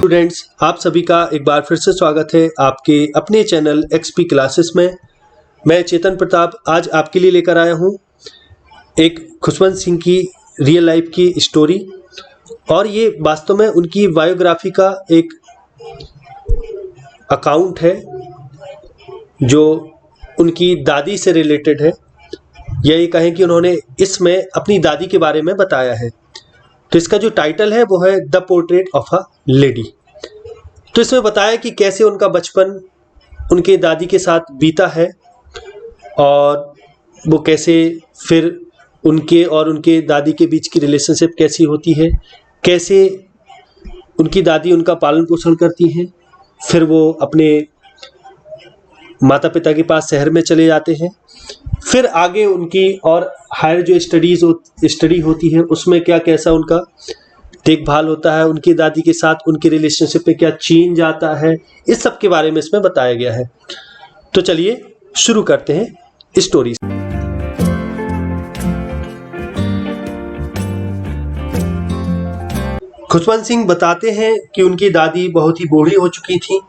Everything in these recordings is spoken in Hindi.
स्टूडेंट्स, आप सभी का एक बार फिर से स्वागत है आपके अपने चैनल एक्सपी क्लासेस में। मैं चेतन प्रताप आज आपके लिए लेकर आया हूँ एक खुशवंत सिंह की रियल लाइफ की स्टोरी, और ये वास्तव में उनकी बायोग्राफी का एक अकाउंट है जो उनकी दादी से रिलेटेड है। यही कहें कि उन्होंने इसमें अपनी दादी के बारे में बताया है। तो इसका जो टाइटल है वो है the portrait of a lady. तो इसमें बताया कि कैसे उनका बचपन उनके दादी के साथ बीता है और वो कैसे फिर उनके और उनके दादी के बीच की रिलेशनशिप कैसी होती है, कैसे उनकी दादी उनका पालन पोषण करती हैं, फिर वो अपने माता पिता के पास शहर में चले जाते हैं, फिर आगे उनकी और हायर जो स्टडी होती है उसमें क्या कैसा उनका देखभाल होता है, उनकी दादी के साथ उनके रिलेशनशिप में क्या चेंज आता है, इस सब के बारे में इसमें बताया गया है। तो चलिए शुरू करते हैं स्टोरी। खुशवंत सिंह बताते हैं कि उनकी दादी बहुत ही बूढ़ी हो चुकी थी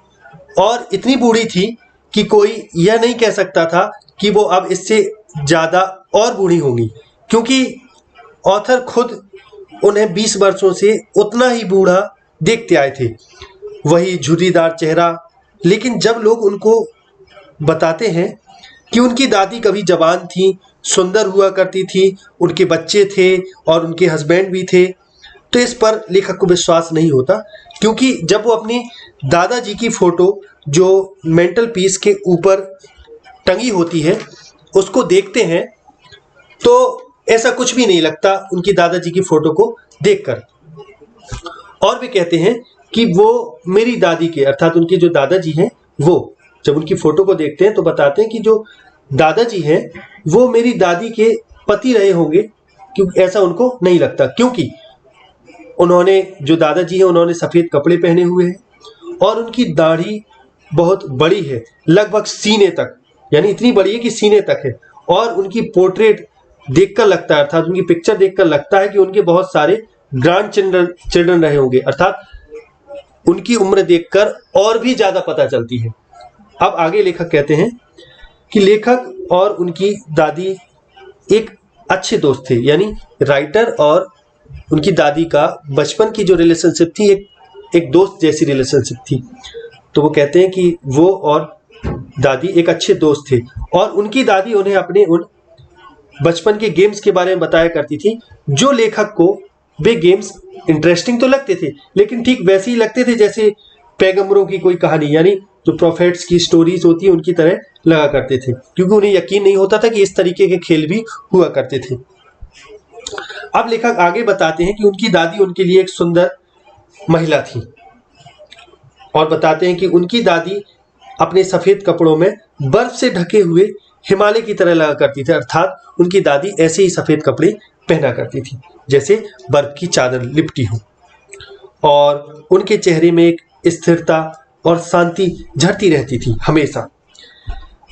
और इतनी बूढ़ी थी कि कोई यह नहीं कह सकता था कि वो अब इससे ज़्यादा और बूढ़ी होंगी, क्योंकि ऑथर खुद उन्हें 20 वर्षों से उतना ही बूढ़ा देखते आए थे, वही झुर्रीदार चेहरा। लेकिन जब लोग उनको बताते हैं कि उनकी दादी कभी जवान थी, सुंदर हुआ करती थी, उनके बच्चे थे और उनके हस्बैंड भी थे, तो इस पर लेखक को विश्वास नहीं होता। क्योंकि जब वो अपनी दादाजी की फ़ोटो जो मेंटल पीस के ऊपर टंगी होती है उसको देखते हैं तो ऐसा कुछ भी नहीं लगता उनकी दादाजी की फ़ोटो को देखकर। और वे कहते हैं कि वो मेरी दादी के अर्थात उनके जो दादाजी हैं वो जब उनकी फ़ोटो को देखते हैं तो बताते हैं कि जो दादाजी हैं वो मेरी दादी के पति रहे होंगे, क्योंकि ऐसा उनको नहीं लगता, क्योंकि उन्होंने जो दादाजी हैं उन्होंने सफ़ेद कपड़े पहने हुए हैं और उनकी दाढ़ी बहुत बड़ी है, लगभग सीने तक, यानी इतनी बड़ी है कि सीने तक है। और उनकी पोर्ट्रेट देखकर लगता है, अर्थात उनकी पिक्चर देखकर लगता है कि उनके बहुत सारे ग्रैंड चिल्ड्रन रहे होंगे, अर्थात उनकी उम्र देखकर और भी ज़्यादा पता चलती है। अब आगे लेखक कहते हैं कि लेखक और उनकी दादी एक अच्छे दोस्त थे, यानी राइटर और उनकी दादी का बचपन की जो रिलेशनशिप थी एक दोस्त जैसी रिलेशनशिप थी। तो वो कहते हैं कि वो और दादी एक अच्छे दोस्त थे और उनकी दादी उन्हें अपने उन बचपन के गेम्स के बारे में बताया करती थी, जो लेखक को वे गेम्स इंटरेस्टिंग तो लगते थे लेकिन ठीक वैसे ही लगते थे जैसे पैगंबरों की कोई कहानी, यानी जो प्रोफेट्स की स्टोरीज होती है उनकी तरह लगा करते थे, क्योंकि उन्हें यकीन नहीं होता था कि इस तरीके के खेल भी हुआ करते थे। अब लेखक आगे बताते हैं कि उनकी दादी उनके लिए एक सुंदर महिला थी और बताते हैं कि उनकी दादी अपने सफ़ेद कपड़ों में बर्फ से ढके हुए हिमालय की तरह लगा करती थी, अर्थात उनकी दादी ऐसे ही सफ़ेद कपड़े पहना करती थी जैसे बर्फ की चादर लिपटी हो, और उनके चेहरे में एक स्थिरता और शांति झरती रहती थी हमेशा।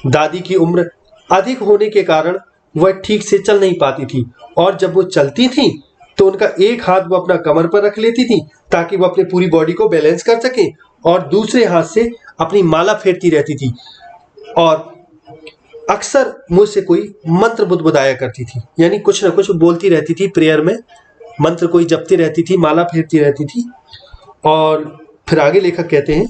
दादी की उम्र अधिक होने के कारण वह ठीक से चल नहीं पाती थी और जब वो चलती थी तो उनका एक हाथ वो अपना कमर पर रख लेती थी ताकि वो अपनी पूरी बॉडी को बैलेंस कर सके, और दूसरे हाथ से अपनी माला फेरती रहती थी और अक्सर मुझसे कोई मंत्र बुदबुदाया करती थी, यानी कुछ ना कुछ बोलती रहती थी, प्रेयर में मंत्र कोई जपती रहती थी, माला फेरती रहती थी। और फिर आगे लेखक कहते हैं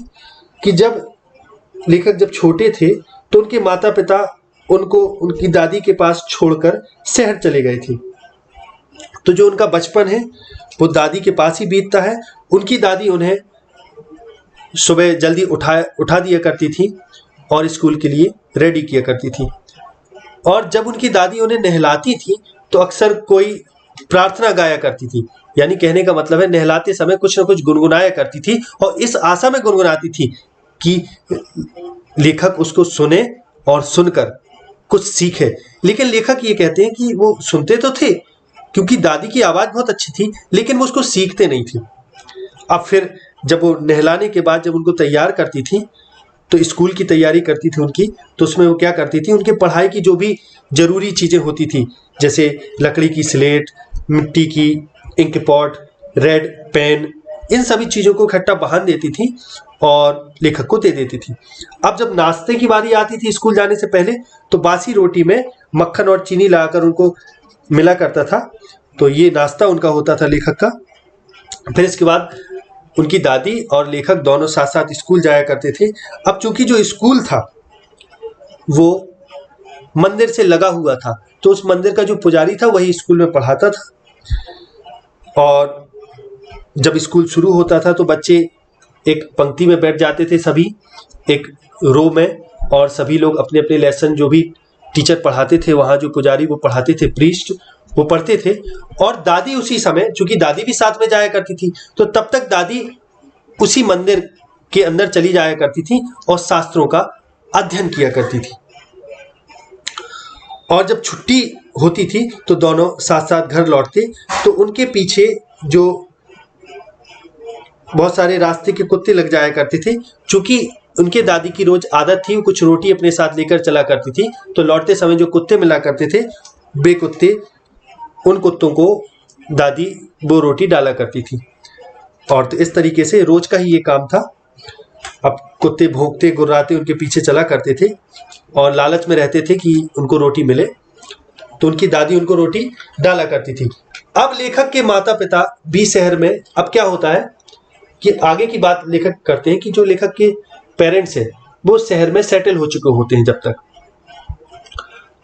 कि जब छोटे थे तो उनके माता पिता उनको उनकी दादी के पास छोड़कर शहर चले गए थे, तो जो उनका बचपन है वो दादी के पास ही बीतता है। उनकी दादी उन्हें सुबह जल्दी उठा दिया करती थी और स्कूल के लिए रेडी किया करती थी, और जब उनकी दादी उन्हें नहलाती थी तो अक्सर कोई प्रार्थना गाया करती थी, यानी कहने का मतलब है नहलाते समय कुछ ना कुछ गुनगुनाया करती थी और इस आशा में गुनगुनाती थी कि लेखक उसको सुने और सुनकर कुछ सीखे। लेकिन लेखक ये कहते हैं कि वो सुनते तो थे क्योंकि दादी की आवाज़ बहुत अच्छी थी, लेकिन वो उसको सीखते नहीं थे। अब फिर जब वो नहलाने के बाद जब उनको तैयार करती थी तो स्कूल की तैयारी करती थी उनकी, तो उसमें वो क्या करती थी, उनके पढ़ाई की जो भी ज़रूरी चीज़ें होती थी जैसे लकड़ी की स्लेट, मिट्टी की इंक पॉट, रेड पेन, इन सभी चीज़ों को इकट्ठा बांध देती थी और लेखक को दे देती थी। अब जब नाश्ते की बारी आती थी स्कूल जाने से पहले, तो बासी रोटी में मक्खन और चीनी लगाकर उनको मिला करता था। तो ये नाश्ता उनका होता था लेखक का। फिर इसके बाद उनकी दादी और लेखक दोनों साथ साथ स्कूल जाया करते थे। अब चूंकि जो स्कूल था वो मंदिर से लगा हुआ था, तो उस मंदिर का जो पुजारी था वही स्कूल में पढ़ाता था। और जब स्कूल शुरू होता था तो बच्चे एक पंक्ति में बैठ जाते थे, सभी एक रो में, और सभी लोग अपने अपने लेसन जो भी टीचर पढ़ाते थे, वहाँ जो पुजारी वो पढ़ाते थे, प्रीस्ट वो पढ़ते थे। और दादी उसी समय, चूंकि दादी भी साथ में जाया करती थी, तो तब तक दादी उसी मंदिर के अंदर चली जाया करती थी और शास्त्रों का अध्ययन किया करती थी। और जब छुट्टी होती थी तो दोनों साथ साथ घर लौटते, तो उनके पीछे जो बहुत सारे रास्ते के कुत्ते लग जाया करते थे। चूंकि उनके दादी की रोज आदत थी, कुछ रोटी अपने साथ लेकर चला करती थी, तो लौटते समय जो कुत्ते मिला करते थे, बे कुत्ते, उन कुत्तों को दादी वो रोटी डाला करती थी। और तो इस तरीके से रोज का ही ये काम था। अब कुत्ते भौंकते गुर्राते उनके पीछे चला करते थे और लालच में रहते थे कि उनको रोटी मिले, तो उनकी दादी उनको रोटी डाला करती थी। अब लेखक के माता पिता भी शहर में, अब क्या होता है कि आगे की बात लेखक करते हैं कि जो लेखक के पेरेंट्स हैं वो शहर में सेटल हो चुके होते हैं जब तक,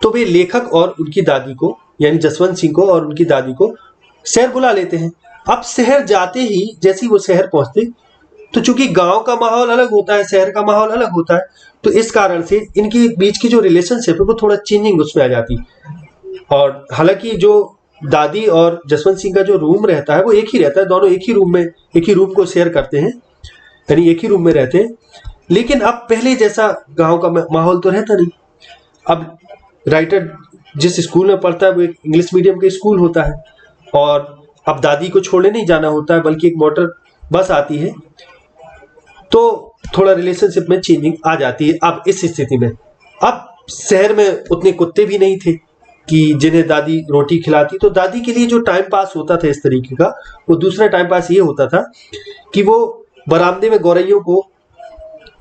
तो वे लेखक और उनकी दादी को, यानी जसवंत सिंह को और उनकी दादी को शहर बुला लेते हैं। अब शहर जाते ही, जैसे ही वो शहर पहुंचते, तो चूंकि गांव का माहौल अलग होता है, शहर का माहौल अलग होता है, तो इस कारण से इनके बीच की जो रिलेशनशिप है वो थोड़ा चेंजिंग उसमें आ जाती। और हालांकि जो दादी और जसवंत सिंह का जो रूम रहता है वो एक ही रहता है, दोनों एक ही रूम में, एक ही रूम को शेयर करते हैं, यानी एक ही रूम में रहते हैं। लेकिन अब पहले जैसा गांव का माहौल तो रहता नहीं। अब राइटर जिस स्कूल में पढ़ता है वो एक इंग्लिश मीडियम का स्कूल होता है, और अब दादी को छोड़ने नहीं जाना होता है, बल्कि एक मोटर बस आती है, तो थोड़ा रिलेशनशिप में चेंजिंग आ जाती है। अब इस स्थिति में अब शहर में उतने कुत्ते भी नहीं थे कि जिन्हें दादी रोटी खिलाती, तो दादी के लिए जो टाइम पास होता था इस तरीके का, वो दूसरा टाइम पास ये होता था कि वो बरामदे में गौरैयों को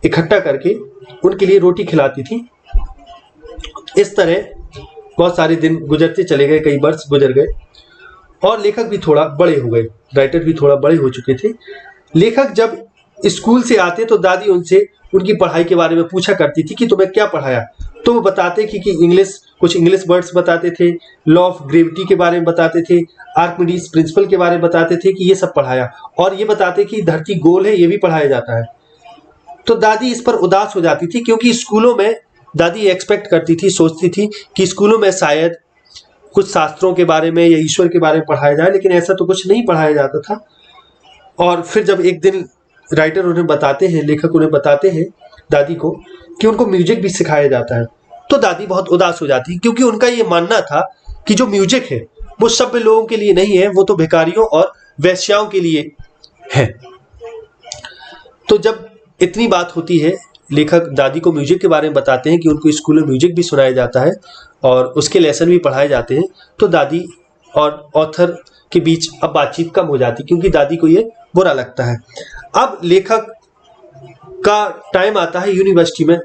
इकट्ठा करके उनके लिए रोटी खिलाती थी। इस तरह बहुत सारे दिन गुजरते चले गए, कई वर्ष गुजर गए, और लेखक भी थोड़ा बड़े हो गए, राइटर भी थोड़ा बड़े हो चुके थे। लेखक जब स्कूल से आते तो दादी उनसे उनकी पढ़ाई के बारे में पूछा करती थी कि तुम्हें क्या पढ़ाया, तो वो बताते कि कुछ इंग्लिश वर्ड्स बताते थे, लॉ ऑफ ग्रेविटी के बारे में बताते थे, आर्किमिडीज प्रिंसिपल के बारे में बताते थे कि ये सब पढ़ाया, और ये बताते कि धरती गोल है, ये भी पढ़ाया जाता है। तो दादी इस पर उदास हो जाती थी, क्योंकि स्कूलों में दादी एक्सपेक्ट करती थी, सोचती थी कि स्कूलों में शायद कुछ शास्त्रों के बारे में या ईश्वर के बारे में पढ़ाया जाए, लेकिन ऐसा तो कुछ नहीं पढ़ाया जाता था। और फिर जब एक दिन राइटर उन्हें बताते हैं, लेखक उन्हें बताते हैं दादी को कि उनको म्यूजिक भी सिखाया जाता है, तो दादी बहुत उदास हो जाती है, क्योंकि उनका ये मानना था कि जो म्यूजिक है वो सभ्य लोगों के लिए नहीं है, वो तो भिखारियों और वेश्याओं के लिए है। तो जब इतनी बात होती है, लेखक दादी को म्यूजिक के बारे में बताते हैं कि उनको स्कूल में म्यूजिक भी सुनाया जाता है और उसके लेसन भी पढ़ाए जाते हैं, तो दादी और ऑथर के बीच अब बातचीत कम हो जाती, क्योंकि दादी को ये बुरा लगता है। अब लेखक का टाइम आता है यूनिवर्सिटी में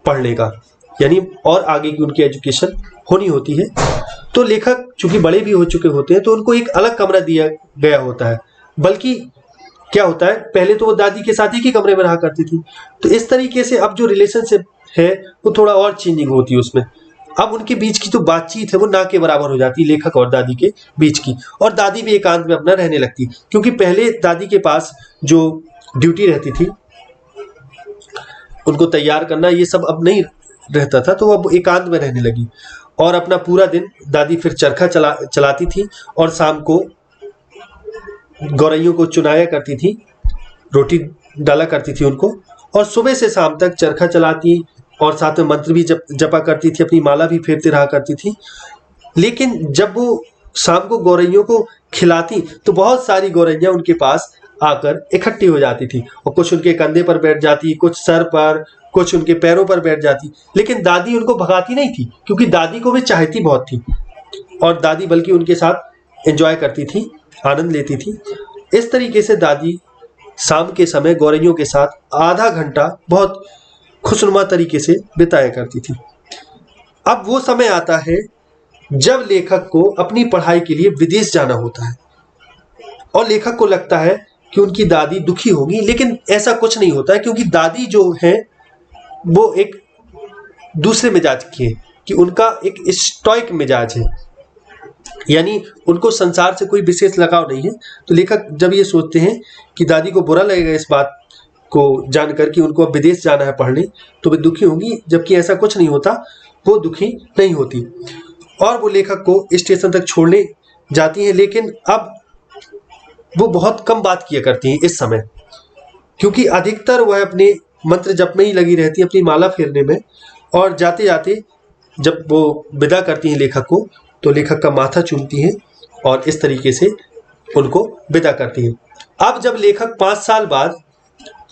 पढ़ने का, यानी और आगे की उनकी एजुकेशन होनी होती है। तो लेखक चूंकि बड़े भी हो चुके होते हैं, तो उनको एक अलग कमरा दिया गया होता है। बल्कि क्या होता है, पहले तो वो दादी के साथ एक ही कमरे में रहा करती थी, तो इस तरीके से अब जो रिलेशनशिप है वो थोड़ा और चेंजिंग होती है उसमें। अब उनके बीच की जो बातचीत है वो ना के बराबर हो जाती है, लेखक और दादी के बीच की, और दादी भी एकांत में अपना रहने लगती, क्योंकि पहले दादी के पास जो ड्यूटी रहती थी, उनको तैयार करना, ये सब अब नहीं रहता था, तो वो अब एकांत में रहने लगी। और अपना पूरा दिन दादी फिर चरखा चलाती थी, और शाम को गौरैयों को चुनाया करती थी, रोटी डाला करती थी उनको, और सुबह से शाम तक चरखा चलाती और साथ में मंत्र भी जपा करती थी, अपनी माला भी फेरते रहा करती थी। लेकिन जब वो शाम को गौरैयों को खिलाती तो बहुत सारी गौरैया उनके पास आकर इकट्ठी हो जाती थी, और कुछ उनके कंधे पर बैठ जाती, कुछ सर पर, कुछ उनके पैरों पर बैठ जाती। लेकिन दादी उनको भगाती नहीं थी, क्योंकि दादी को वे चाहती बहुत थी, और दादी बल्कि उनके साथ एंजॉय करती थी, आनंद लेती थी। इस तरीके से दादी शाम के समय गौरैयों के साथ आधा घंटा बहुत खुशनुमा तरीके से बिताया करती थी। अब वो समय आता है जब लेखक को अपनी पढ़ाई के लिए विदेश जाना होता है और लेखक को लगता है कि उनकी दादी दुखी होगी, लेकिन ऐसा कुछ नहीं होता है क्योंकि दादी जो है वो एक दूसरे मिजाज की है, कि उनका एक स्टॉइक मिजाज है, यानी उनको संसार से कोई विशेष लगाव नहीं है। तो लेखक जब ये सोचते हैं कि दादी को बुरा लगेगा इस बात को जानकर कि उनको अब विदेश जाना है पढ़ने, तो वे दुखी होंगी, जबकि ऐसा कुछ नहीं होता, वो दुखी नहीं होती और वो लेखक को स्टेशन तक छोड़ने जाती हैं। लेकिन अब वो बहुत कम बात किया करती हैं इस समय, क्योंकि अधिकतर वह अपने मंत्र जप में ही लगी रहती है, अपनी माला फेरने में। और जाते जाते जब वो विदा करती हैं लेखक को, तो लेखक का माथा चूमती हैं और इस तरीके से उनको विदा करती हैं। अब जब लेखक 5 साल बाद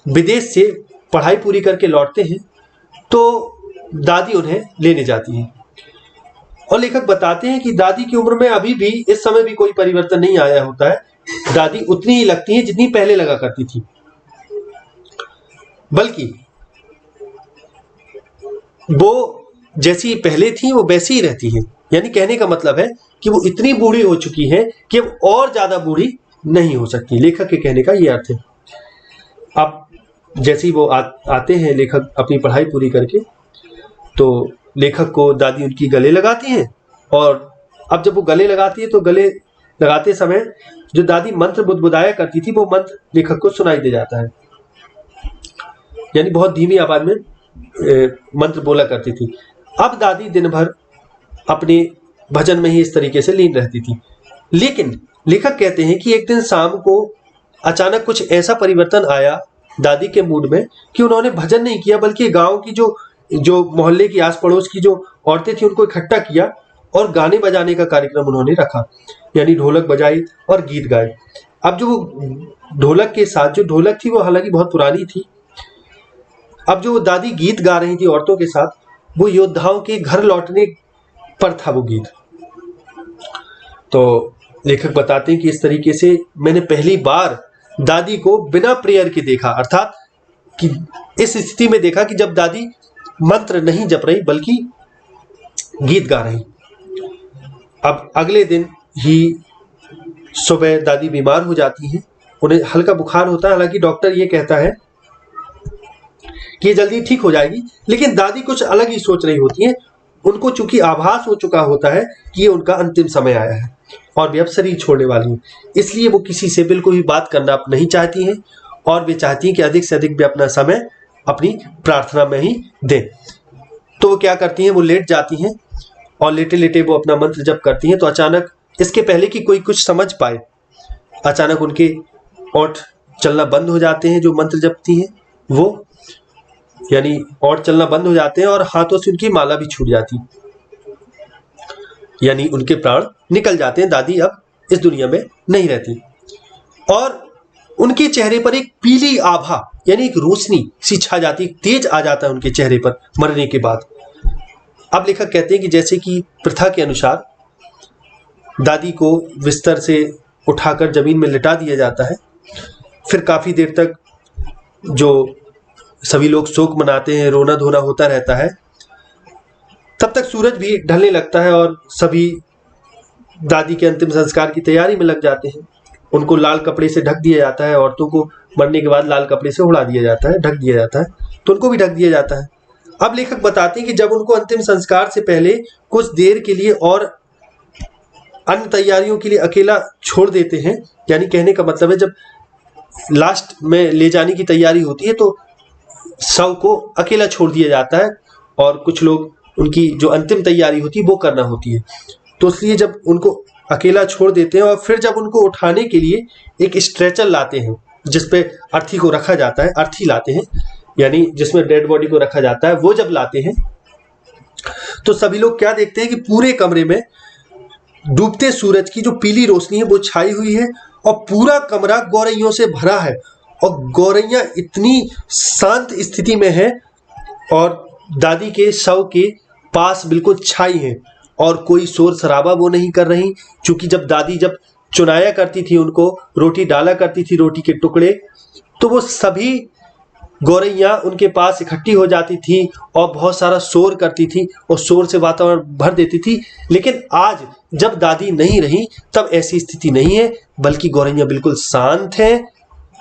विदेश से पढ़ाई पूरी करके लौटते हैं तो दादी उन्हें लेने जाती हैं और लेखक बताते हैं कि दादी की उम्र में अभी भी इस समय भी कोई परिवर्तन नहीं आया होता है। दादी उतनी ही लगती हैं जितनी पहले लगा करती थी, बल्कि वो जैसी पहले थी वो वैसी ही रहती है। यानी कहने का मतलब है कि वो इतनी बूढ़ी हो चुकी है कि अब और ज्यादा बूढ़ी नहीं हो सकती। लेखक के कहने का ये अर्थ है। अब जैसे ही वो आते हैं लेखक अपनी पढ़ाई पूरी करके, तो लेखक को दादी उनकी गले लगाती हैं और अब जब वो गले लगाती है तो गले लगाते समय जो दादी मंत्र बुदबुदाया करती थी वो मंत्र लेखक को सुनाई दे जाता है। यानी बहुत धीमी आवाज में मंत्र बोला करती थी। अब दादी दिन भर अपने भजन में ही इस तरीके से लीन रहती थी। लेकिन लेखक कहते हैं कि एक दिन शाम को अचानक कुछ ऐसा परिवर्तन आया दादी के मूड में कि उन्होंने भजन नहीं किया, बल्कि गांव की जो मोहल्ले की आस पड़ोस की जो औरतें थी उनको इकट्ठा किया और गाने बजाने का कार्यक्रम उन्होंने रखा। यानी ढोलक बजाई और गीत गाए। अब जो ढोलक के साथ जो ढोलक थी वो हालांकि बहुत पुरानी थी। अब जो दादी गीत गा रही थी औरतों के साथ, वो योद्धाओं के घर लौटने पर था वो गीत। तो लेखक बताते हैं कि इस तरीके से मैंने पहली बार दादी को बिना प्रेयर के देखा, अर्थात कि इस स्थिति में देखा कि जब दादी मंत्र नहीं जप रही बल्कि गीत गा रही। अब अगले दिन ही सुबह दादी बीमार हो जाती हैं, उन्हें हल्का बुखार होता है। हालांकि डॉक्टर ये कहता है कि ये जल्दी ठीक हो जाएगी, लेकिन दादी कुछ अलग ही सोच रही होती हैं। उनको चूंकि आभास हो चुका होता है कि ये उनका अंतिम समय आया है और वे अब शरीर छोड़ने वाली हैं, इसलिए वो किसी से बिल्कुल भी बात करना नहीं चाहती हैं और वे चाहती हैं कि अधिक से अधिक वे अपना समय अपनी प्रार्थना में ही दें। तो वो क्या करती हैं, वो लेट जाती हैं और लेटे लेटे वो अपना मंत्र जप करती हैं। तो अचानक, इसके पहले कि कोई कुछ समझ पाए, अचानक उनके ओठ चलना बंद हो जाते हैं। जो मंत्र जपती हैं वो, यानी ओठ चलना बंद हो जाते हैं और हाथों से उनकी माला भी छूट जाती, यानी उनके प्राण निकल जाते हैं। दादी अब इस दुनिया में नहीं रहती और उनके चेहरे पर एक पीली आभा, यानी एक रोशनी सी छा जाती, तेज आ जाता है उनके चेहरे पर मरने के बाद। अब लेखक कहते हैं कि जैसे कि प्रथा के अनुसार दादी को बिस्तर से उठाकर जमीन में लिटा दिया जाता है। फिर काफी देर तक जो सभी लोग शोक मनाते हैं, रोना धोना होता रहता है। तब तक सूरज भी ढलने लगता है और सभी दादी के अंतिम संस्कार की तैयारी में लग जाते हैं। उनको लाल कपड़े से ढक दिया जाता है। औरतों को मरने के बाद लाल कपड़े से उड़ा दिया जाता है, ढक दिया जाता है, तो उनको भी ढक दिया जाता है। अब लेखक बताते हैं कि जब उनको अंतिम संस्कार से पहले कुछ देर के लिए और अन्य तैयारियों के लिए अकेला छोड़ देते हैं, यानी कहने का मतलब है जब लास्ट में ले जाने की तैयारी होती है तो शव को अकेला छोड़ दिया जाता है और कुछ लोग उनकी जो अंतिम तैयारी होती है वो करना होती है। तो इसलिए जब उनको अकेला छोड़ देते हैं और फिर जब उनको उठाने के लिए एक स्ट्रेचर लाते हैं जिसपे अर्थी को रखा जाता है, अर्थी लाते हैं, यानी जिसमें डेड बॉडी को रखा जाता है, वो जब लाते हैं तो सभी लोग क्या देखते हैं कि पूरे कमरे में डूबते सूरज की जो पीली रोशनी है वो छाई हुई है और पूरा कमरा गौरैयों से भरा है और गौरैया इतनी शांत स्थिति में है और दादी के शव के पास बिल्कुल छाई है और कोई शोर शराबा वो नहीं कर रही। क्योंकि जब दादी जब चुनाया करती थी, उनको रोटी डाला करती थी, रोटी के टुकड़े तो वो सभी गौरैया उनके पास इकट्ठी हो जाती थी और बहुत सारा शोर करती थी और शोर से वातावरण भर देती थी। लेकिन आज जब दादी नहीं रही तब ऐसी स्थिति नहीं है, बल्कि गौरैया बिल्कुल शांत हैं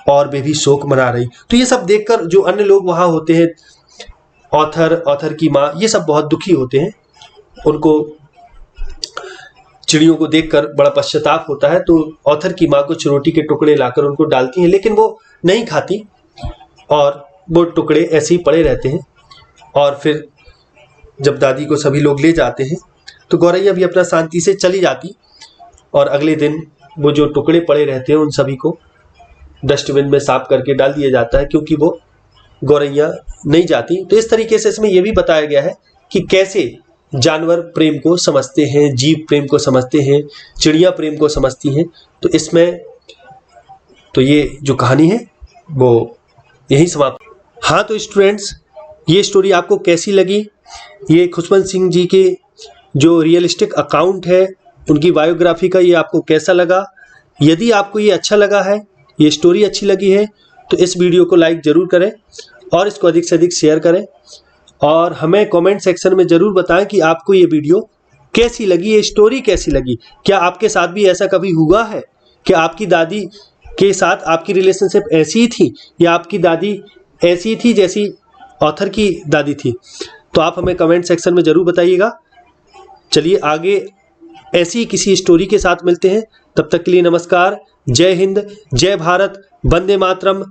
और वे भी शोक मना रही। तो ये सब देखकर जो अन्य लोग वहाँ होते हैं, ऑथर की माँ, ये सब बहुत दुखी होते हैं। उनको चिड़ियों को देखकर बड़ा पश्चाताप होता है। तो ऑथर की माँ कुछ रोटी के टुकड़े लाकर उनको डालती हैं, लेकिन वो नहीं खाती और वो टुकड़े ऐसे ही पड़े रहते हैं। और फिर जब दादी को सभी लोग ले जाते हैं तो गौरैया भी अपना शांति से चली जाती और अगले दिन वो जो टुकड़े पड़े रहते हैं उन सभी को डस्टबिन में साफ करके डाल दिया जाता है, क्योंकि वो गौरैया नहीं जाती। तो इस तरीके से इसमें यह भी बताया गया है कि कैसे जानवर प्रेम को समझते हैं, जीव प्रेम को समझते हैं, चिड़िया प्रेम को समझती हैं। तो इसमें तो ये जो कहानी है वो यही समाप्त। हाँ तो स्टूडेंट्स, ये स्टोरी आपको कैसी लगी? ये खुशवंत सिंह जी के जो रियलिस्टिक अकाउंट है उनकी बायोग्राफी का, ये आपको कैसा लगा? यदि आपको ये अच्छा लगा है, ये स्टोरी अच्छी लगी है, तो इस वीडियो को लाइक ज़रूर करें और इसको अधिक से अधिक शेयर करें और हमें कमेंट सेक्शन में ज़रूर बताएं कि आपको ये वीडियो कैसी लगी, ये स्टोरी कैसी लगी। क्या आपके साथ भी ऐसा कभी हुआ है कि आपकी दादी के साथ आपकी रिलेशनशिप ऐसी ही थी, या आपकी दादी ऐसी थी जैसी ऑथर की दादी थी? तो आप हमें कमेंट सेक्शन में ज़रूर बताइएगा। चलिए आगे ऐसी किसी स्टोरी के साथ मिलते हैं। तब तक के लिए नमस्कार, जय हिंद, जय भारत, वंदे मातरम।